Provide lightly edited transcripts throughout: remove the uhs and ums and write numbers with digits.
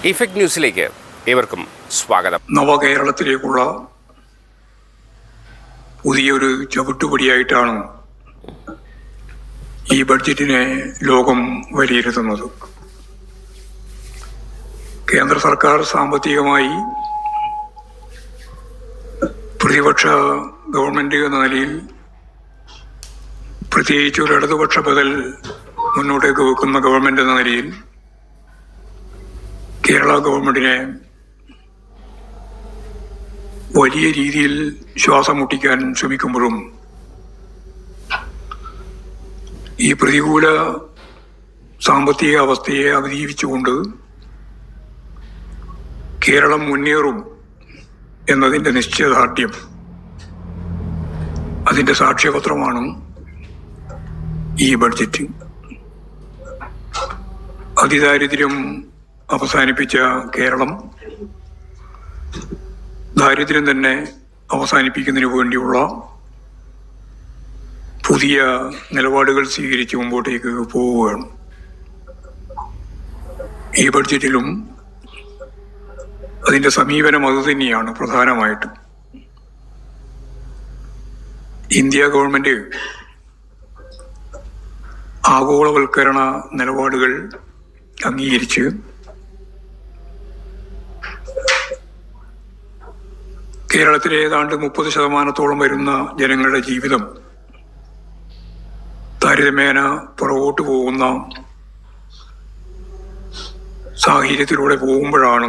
Effect ന്യൂസിലേക്ക് ഏവർക്കും സ്വാഗതം. നവകേരളത്തിലേക്കുള്ള പുതിയൊരു ചവിട്ടുപടിയായിട്ടാണ് ഈ ബഡ്ജറ്റിനെ ലോകം വിലയിരുത്തുന്നത്. കേന്ദ്ര സർക്കാർ സാമ്പത്തികമായി പ്രതിപക്ഷ ഗവൺമെന്റ് എന്ന നിലയിൽ പ്രത്യേകിച്ച് ഒരു ഇടതുപക്ഷ ബദൽ മുന്നോട്ടേക്ക് വെക്കുന്ന ഗവൺമെന്റ് എന്ന നിലയിൽ കേരള ഗവൺമെന്റിനെ വലിയ രീതിയിൽ ശ്വാസം മുട്ടിക്കാൻ ശ്രമിക്കുമ്പോഴും ഈ പ്രതികൂല സാമ്പത്തിക അവസ്ഥയെ അതിജീവിച്ചുകൊണ്ട് കേരളം മുന്നേറും എന്നതിൻ്റെ നിശ്ചയദാർഢ്യം, അതിൻ്റെ സാക്ഷ്യപത്രമാണ് ഈ ബഡ്ജറ്റ്. അതിദാരിദ്ര്യം അവസാനിപ്പിച്ച കേരളം ദാരിദ്ര്യം തന്നെ അവസാനിപ്പിക്കുന്നതിന് വേണ്ടിയുള്ള പുതിയ നിലപാടുകൾ സ്വീകരിച്ച് മുമ്പോട്ടേക്ക് പോവുകയാണ്. ഈ ബഡ്ജറ്റിലും അതിൻ്റെ സമീപനം അതുതന്നെയാണ് പ്രധാനമായിട്ടും. ഇന്ത്യ ഗവൺമെന്റ് ആഗോളവൽക്കരണ നിലപാടുകൾ അംഗീകരിച്ച് കേരളത്തിലെ ഏതാണ്ട് 30% വരുന്ന ജനങ്ങളുടെ ജീവിതം താരതമ്യേന പുറകോട്ട് പോകുന്ന സാഹചര്യത്തിലൂടെ പോകുമ്പോഴാണ്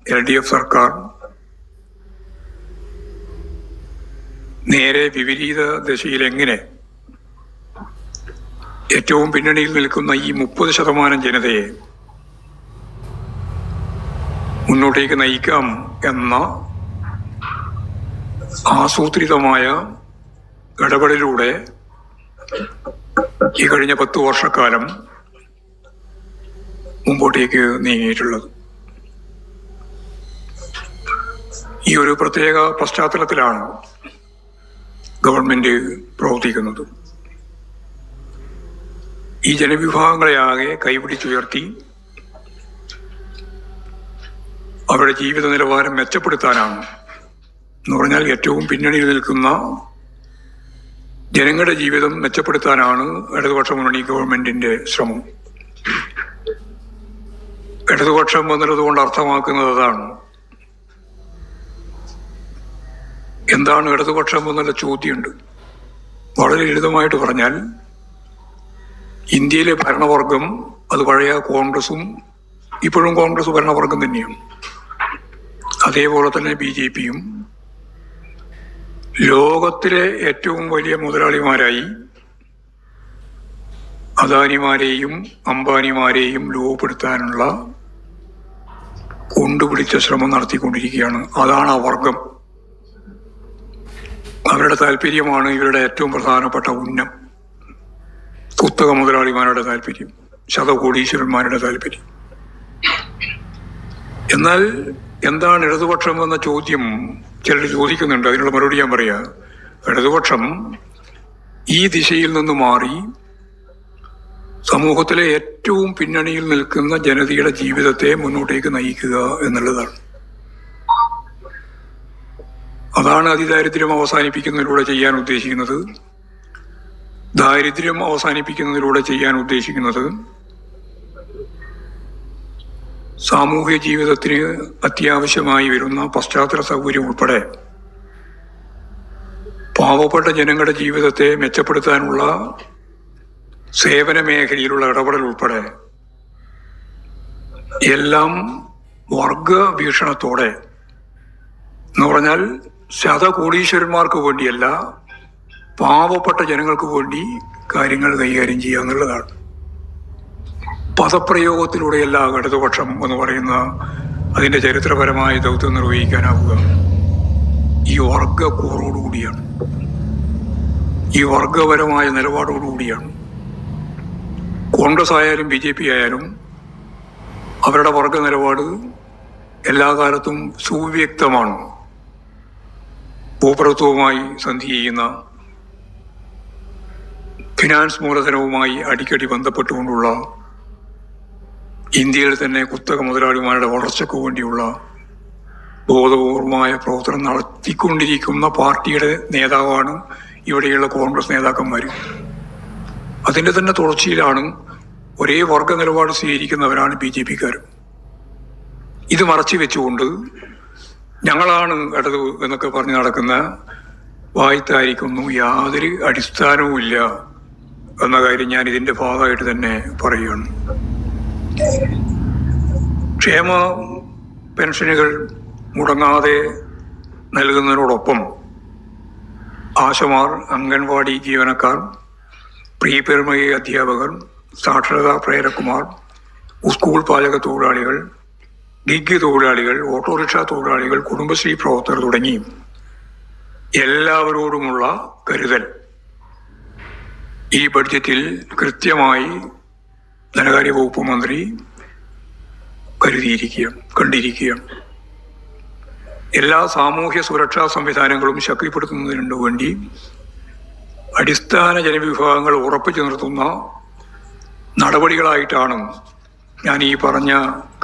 LDF സർക്കാർ നേരെ വിപരീത ദശയിൽ എങ്ങനെ ഏറ്റവും പിന്നണിയിൽ നിൽക്കുന്ന ഈ 30% ജനതയെ മുന്നോട്ടേക്ക് നയിക്കാം എന്ന ആസൂത്രിതമായ ഇടപെടലിലൂടെ ഈ കഴിഞ്ഞ 10 വർഷക്കാലം മുമ്പോട്ടേക്ക് നീങ്ങിയിട്ടുള്ളത്. ഈ ഒരു പ്രത്യേക പശ്ചാത്തലത്തിലാണ് ഗവൺമെന്റ് പ്രവർത്തിക്കുന്നത്. ഈ ജനവിഭാഗങ്ങളെ ആകെ കൈപിടിച്ചുയർത്തി അവരുടെ ജീവിത നിലവാരം മെച്ചപ്പെടുത്താനാണ്, എന്ന് പറഞ്ഞാൽ ഏറ്റവും പിന്നണിയിൽ നിൽക്കുന്ന ജനങ്ങളുടെ ജീവിതം മെച്ചപ്പെടുത്താനാണ് ഇടതുപക്ഷ മുന്നണി ഗവൺമെന്റിന്റെ ശ്രമം. ഇടതുപക്ഷം എന്നുള്ളതുകൊണ്ട് അർത്ഥമാക്കുന്നത് അതാണ്. എന്താണ് ഇടതുപക്ഷം എന്നുള്ള ചോദ്യമുണ്ട്. വളരെ ലളിതമായിട്ട് പറഞ്ഞാൽ ഇന്ത്യയിലെ ഭരണവർഗം, അത് പഴയ കോൺഗ്രസും ഇപ്പോഴും കോൺഗ്രസ് ഭരണവർഗം തന്നെയാണ്, അതേപോലെ തന്നെ BJPയും ലോകത്തിലെ ഏറ്റവും വലിയ മുതലാളിമാരായി അദാനിമാരെയും അംബാനിമാരെയും ലോകപ്പെടുത്താനുള്ള കൊണ്ടുപിടിച്ച ശ്രമം നടത്തിക്കൊണ്ടിരിക്കുകയാണ്. അതാണ് ആ വർഗം. അവരുടെ താല്പര്യമാണ് ഇവരുടെ ഏറ്റവും പ്രധാനപ്പെട്ട ഉന്നം. കുത്തക മുതലാളിമാരുടെ താല്പര്യം, ശതകോടീശ്വരന്മാരുടെ താല്പര്യം. എന്നാൽ എന്താണ് ഇടതുപക്ഷം എന്ന ചോദ്യം ചിലർ ചോദിക്കുന്നുണ്ട്. അതിനുള്ള മറുപടി ഞാൻ പറയാ. ഇടതുപക്ഷം ഈ ദിശയിൽ നിന്ന് മാറി സമൂഹത്തിലെ ഏറ്റവും പിന്നണിയിൽ നിൽക്കുന്ന ജനതയുടെ ജീവിതത്തെ മുന്നോട്ടേക്ക് നയിക്കുക എന്നുള്ളതാണ്. അതാണ് അതിദാരിദ്ര്യം അവസാനിപ്പിക്കുന്നതിലൂടെ ചെയ്യാൻ ഉദ്ദേശിക്കുന്നത്. ദാരിദ്ര്യം അവസാനിപ്പിക്കുന്നതിലൂടെ ചെയ്യാൻ ഉദ്ദേശിക്കുന്നത് സാമൂഹ്യ ജീവിതത്തിന് അത്യാവശ്യമായി വരുന്ന പശ്ചാത്തല സൗകര്യം ഉൾപ്പെടെ പാവപ്പെട്ട ജനങ്ങളുടെ ജീവിതത്തെ മെച്ചപ്പെടുത്താനുള്ള സേവന മേഖലയിലുള്ള ഇടപെടൽ ഉൾപ്പെടെ എല്ലാം വർഗ വീക്ഷണത്തോടെ, എന്ന് പറഞ്ഞാൽ ശതകോടീശ്വരന്മാർക്ക് വേണ്ടിയല്ല, പാവപ്പെട്ട ജനങ്ങൾക്ക് വേണ്ടി കാര്യങ്ങൾ കൈകാര്യം ചെയ്യുക എന്നുള്ളതാണ്. പദപ്രയോഗത്തിലൂടെയല്ല ഇടതുപക്ഷം എന്ന് പറയുന്ന അതിൻ്റെ ചരിത്രപരമായ ദൗത്യം നിർവഹിക്കാനാവുക. ഈ വർഗക്കൂറോടുകൂടിയാണ്, ഈ വർഗപരമായ നിലപാടോടുകൂടിയാണ്. കോൺഗ്രസ് ആയാലും BJP ആയാലും അവരുടെ വർഗ നിലപാട് എല്ലാ കാലത്തും സുവ്യക്തമാണ്. ഭൂപ്രഭുത്വവുമായി സന്ധി ചെയ്യുന്ന, ഫിനാൻസ് മൂലധനവുമായി അടിക്കടി ബന്ധപ്പെട്ടുകൊണ്ടുള്ള ഇന്ത്യയിൽ തന്നെ കുത്തക മുതലാളിമാരുടെ വളർച്ചയ്ക്ക് വേണ്ടിയുള്ള ബോധപൂർവമായ പ്രവർത്തനം നടത്തിക്കൊണ്ടിരിക്കുന്ന പാർട്ടിയുടെ നേതാവാണ് ഇവിടെയുള്ള കോൺഗ്രസ് നേതാക്കന്മാർ. അതിൻ്റെ തന്നെ തുടർച്ചയിലാണ് ഒരേ വർഗ നിലപാട് സ്വീകരിക്കുന്നവരാണ് BJP-ക്കാർ. ഇത് മറച്ചു വെച്ചുകൊണ്ട് ഞങ്ങളാണ് ഇടത് എന്നൊക്കെ പറഞ്ഞ് നടക്കുന്ന വായ്ത്താരിക്കൊന്നും യാതൊരു അടിസ്ഥാനവുമില്ല എന്ന കാര്യം ഞാൻ ഇതിൻ്റെ ഭാഗമായിട്ട് തന്നെ പറയുകയാണ്. ക്ഷേമ പെൻഷനുകൾ മുടങ്ങാതെ നൽകുന്നതിനോടൊപ്പം ആശമാർ, അംഗൻവാടി ജീവനക്കാർ, പ്രീ പ്രൈമറി അധ്യാപകർ, സാക്ഷരതാ പ്രേരകുമാർ, സ്കൂൾ പാചക തൊഴിലാളികൾ, ഗിഗ് തൊഴിലാളികൾ, ഓട്ടോറിക്ഷ തൊഴിലാളികൾ, കുടുംബശ്രീ പ്രവർത്തകർ തുടങ്ങി എല്ലാവരോടുമുള്ള കരുതൽ ഈ ബഡ്ജറ്റിൽ കൃത്യമായി ധനകാര്യ വകുപ്പ് മന്ത്രി കണ്ടിരിക്കുകയാണ്. എല്ലാ സാമൂഹ്യ സുരക്ഷാ സംവിധാനങ്ങളും ശക്തിപ്പെടുത്തുന്നതിനു വേണ്ടി അടിസ്ഥാന ജനവിഭാഗങ്ങൾ ഉറപ്പിച്ചു നിർത്തുന്ന നടപടികളായിട്ടാണ് ഞാൻ ഈ പറഞ്ഞ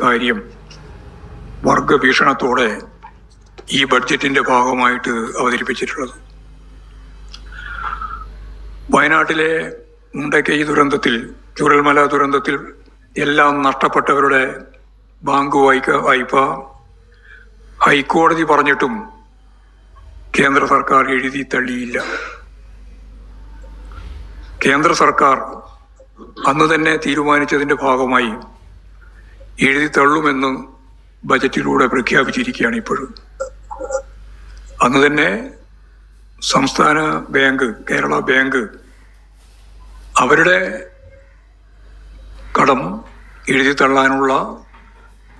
കാര്യം വർഗഭീഷണത്തോടെ ഈ ബഡ്ജറ്റിന്റെ ഭാഗമായിട്ട് അവതരിപ്പിച്ചിട്ടുള്ളത്. വയനാട്ടിലെ മുണ്ടക്കൈ ദുരന്തത്തിൽ, ചുരൽമല ദുരന്തത്തിൽ എല്ലാം നഷ്ടപ്പെട്ടവരുടെ ബാങ്ക് വായ്പ ഹൈക്കോടതി പറഞ്ഞിട്ടും കേന്ദ്ര സർക്കാർ എഴുതി തള്ളിയില്ല. കേന്ദ്ര സർക്കാർ അന്ന് തന്നെ തീരുമാനിച്ചതിന്റെ ഭാഗമായി എഴുതി തള്ളുമെന്ന് ബജറ്റിലൂടെ പ്രഖ്യാപിച്ചിരിക്കുകയാണ് ഇപ്പോഴും. അന്ന് തന്നെ സംസ്ഥാന ബാങ്ക്, കേരള ബാങ്ക്, അവരുടെ കടം എഴുതി തള്ളാനുള്ള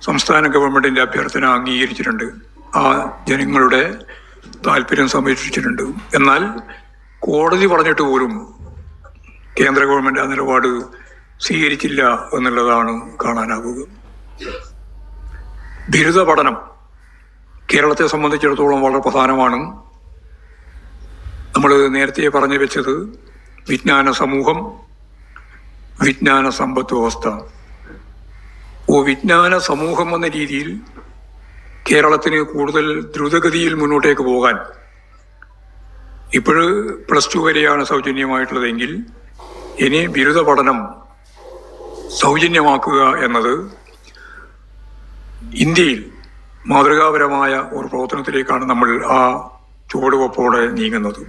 സംസ്ഥാന ഗവൺമെന്റിന്റെ അഭ്യർത്ഥന അംഗീകരിച്ചിട്ടുണ്ട്. ആ ജനങ്ങളുടെ താല്പര്യം സംരക്ഷിച്ചിട്ടുണ്ട്. എന്നാൽ കോടതി പറഞ്ഞിട്ട് പോലും കേന്ദ്ര ഗവൺമെന്റ് ആ നിലപാട് സ്വീകരിച്ചില്ല എന്നുള്ളതാണ് കാണാനാവുക. ബിരുദ പഠനം കേരളത്തെ സംബന്ധിച്ചിടത്തോളം വളരെ പ്രധാനമാണ്. നമ്മൾ നേരത്തെ പറഞ്ഞു വെച്ചത് വിജ്ഞാന സമൂഹം, വിജ്ഞാന സമ്പദ് വ്യവസ്ഥ. വിജ്ഞാന സമൂഹം എന്ന രീതിയിൽ കേരളത്തിന് കൂടുതൽ ദ്രുതഗതിയിൽ മുന്നോട്ടേക്ക് പോകാൻ ഇപ്പോഴ് +2 വരെയാണ് സൗജന്യമായിട്ടുള്ളതെങ്കിൽ ഇനി ബിരുദ പഠനം സൗജന്യമാക്കുക എന്നത് ഇന്ത്യയിൽ മാതൃകാപരമായ ഒരു പ്രവർത്തനത്തിലേക്കാണ് നമ്മൾ ആ ചുവടുവെപ്പോടെ നീങ്ങുന്നത്.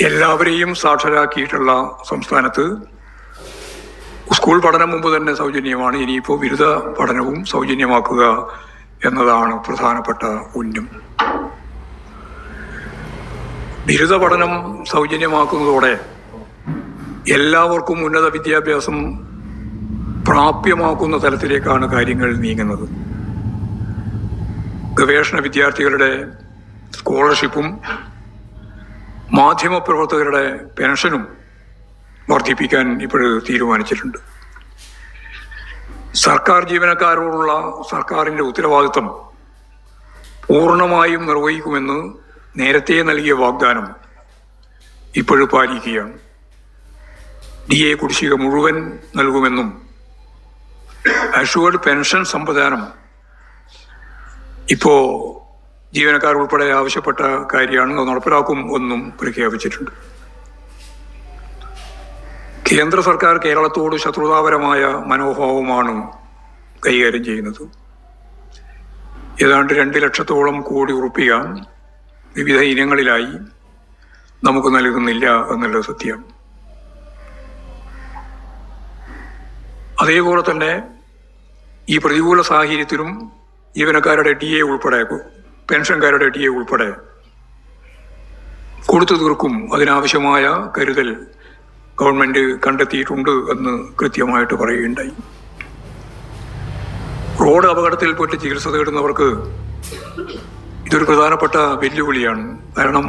എല്ലാവരെയും സാക്ഷരരാക്കിയിട്ടുള്ള സംസ്ഥാനത്ത് സ്കൂൾ പഠനം മുമ്പ് തന്നെ സൗജന്യമാണ്. ഇനിയിപ്പോൾ ബിരുദ പഠനവും സൗജന്യമാക്കുക എന്നതാണ് പ്രധാനപ്പെട്ട ഉന്നം. ബിരുദ പഠനം സൗജന്യമാക്കുന്നതോടെ എല്ലാവർക്കും ഉന്നത വിദ്യാഭ്യാസം പ്രാപ്യമാക്കുന്ന തലത്തിലേക്കാണ് കാര്യങ്ങൾ നീങ്ങുന്നത്. ഗവേഷണ വിദ്യാർത്ഥികളുടെ സ്കോളർഷിപ്പും മാധ്യമപ്രവർത്തകരുടെ പെൻഷനും വർദ്ധിപ്പിക്കാൻ ഇപ്പോൾ തീരുമാനിച്ചിട്ടുണ്ട്. സർക്കാർ ജീവനക്കാരോടുള്ള സർക്കാരിൻ്റെ ഉത്തരവാദിത്വം പൂർണ്ണമായും നിർവഹിക്കുമെന്ന് നേരത്തെ നൽകിയ വാഗ്ദാനം ഇപ്പോഴും പാലിക്കുകയാണ്. DA കുടിശ്ശിക മുഴുവൻ നൽകുമെന്നും അഷ്വേർഡ് പെൻഷൻ സംവിധാനം ഇപ്പോ ജീവനക്കാർ ഉൾപ്പെടെ ആവശ്യപ്പെട്ട കാര്യമാണ്, അത് നടപ്പിലാക്കും എന്നും പ്രഖ്യാപിച്ചിട്ടുണ്ട്. കേന്ദ്ര സർക്കാർ കേരളത്തോട് ശത്രുതാപരമായ മനോഭാവമാണ് കൈകാര്യം ചെയ്യുന്നത്. ഏതാണ്ട് 2 ലക്ഷത്തോളം കോടി ഉറുപ്പിക വിവിധ ഇനങ്ങളിലായി നമുക്ക് നൽകുന്നില്ല എന്നുള്ളത് സത്യം. അതേപോലെ തന്നെ ഈ പ്രതികൂല സാഹചര്യത്തിലും ജീവനക്കാരുടെ DA ഉൾപ്പെടെ, പെൻഷൻകാരുടെ DA ഉൾപ്പെടെ കൊടുത്തു തീർക്കും. അതിനാവശ്യമായ കരുതൽ ഗവൺമെന്റ് കണ്ടെത്തിയിട്ടുണ്ട് എന്ന് കൃത്യമായിട്ട് പറയുകയുണ്ടായി. റോഡ് അപകടത്തിൽപ്പെട്ട് ചികിത്സ തേടുന്നവർക്ക് ഇതൊരു പ്രധാനപ്പെട്ട വെല്ലുവിളിയാണ്. കാരണം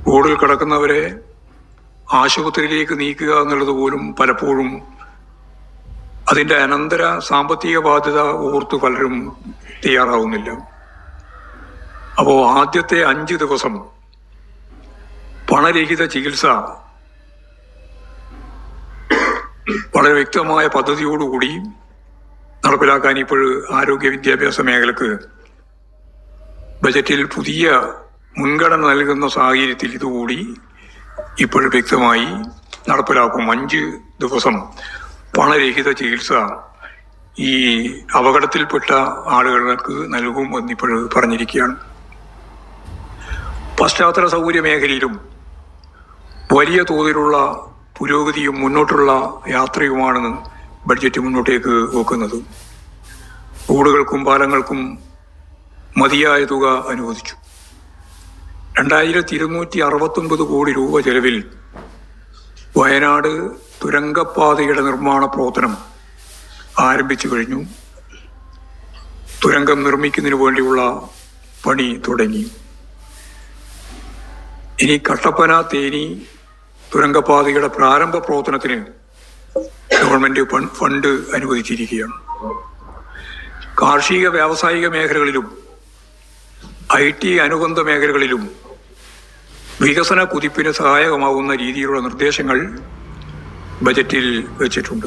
റോഡിൽ കിടക്കുന്നവരെ ആശുപത്രിയിലേക്ക് നീക്കുക എന്നുള്ളത് പോലും പലപ്പോഴും അതിൻ്റെ അനന്തര സാമ്പത്തിക ബാധ്യത ഓർത്ത് പലരും തയ്യാറാവുന്നില്ല. അപ്പോൾ ആദ്യത്തെ 5 ദിവസം പണരഹിത ചികിത്സ വളരെ വ്യക്തമായ പദ്ധതിയോടുകൂടി നടപ്പിലാക്കാൻ ഇപ്പോൾ ആരോഗ്യ വിദ്യാഭ്യാസ മേഖലക്ക് ബജറ്റിൽ പുതിയ മുൻഗണന നൽകുന്ന സാഹചര്യത്തിൽ ഇതുകൂടി ഇപ്പോൾ വ്യക്തമായി നടപ്പിലാക്കും. 5 ദിവസം പണരഹിത ചികിത്സ ഈ അപകടത്തിൽപ്പെട്ട ആളുകൾക്ക് നൽകും എന്നിപ്പോൾ പറഞ്ഞിരിക്കുകയാണ്. പശ്ചാത്തല സൗകര്യ മേഖലയിലും വലിയ തോതിലുള്ള പുരോഗതിയും മുന്നോട്ടുള്ള യാത്രയുമാണ് ബഡ്ജറ്റ് മുന്നോട്ടേക്ക് വെക്കുന്നത്. റോഡുകൾക്കും പാലങ്ങൾക്കും മതിയായ തുക അനുവദിച്ചു. 2269 കോടി രൂപ ചെലവിൽ വയനാട് തുരങ്കപ്പാതയുടെ നിർമ്മാണ പ്രവർത്തനം ആരംഭിച്ചു കഴിഞ്ഞു. തുരങ്കം നിർമ്മിക്കുന്നതിന് വേണ്ടിയുള്ള പണി തുടങ്ങി. ഇനി കട്ടപ്പന തേനി തുരങ്കപ്പാതയുടെ പ്രാരംഭ പ്രവർത്തനത്തിന് ഗവൺമെന്റ് ഫണ്ട് അനുവദിച്ചിരിക്കുകയാണ്. കാർഷിക വ്യാവസായിക മേഖലകളിലും IT അനുബന്ധ മേഖലകളിലും വികസന കുതിപ്പിന് സഹായകമാകുന്ന രീതിയിലുള്ള നിർദ്ദേശങ്ങൾ ബജറ്റിൽ വെച്ചിട്ടുണ്ട്.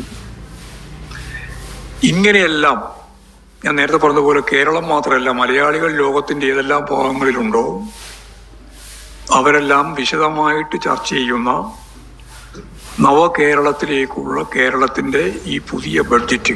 ഇങ്ങനെയെല്ലാം ഞാൻ നേരത്തെ പറഞ്ഞതുപോലെ കേരളം മാത്രമല്ല, മലയാളികൾ ലോകത്തിന്റെ ഏതെല്ലാം ഭാഗങ്ങളിലുണ്ടോ അവരെല്ലാം വിശദമായിട്ട് ചർച്ച ചെയ്യുന്ന നവകേരളത്തിലേക്കുള്ള കേരളത്തിന്റെ ഈ പുതിയ ബഡ്ജറ്റ്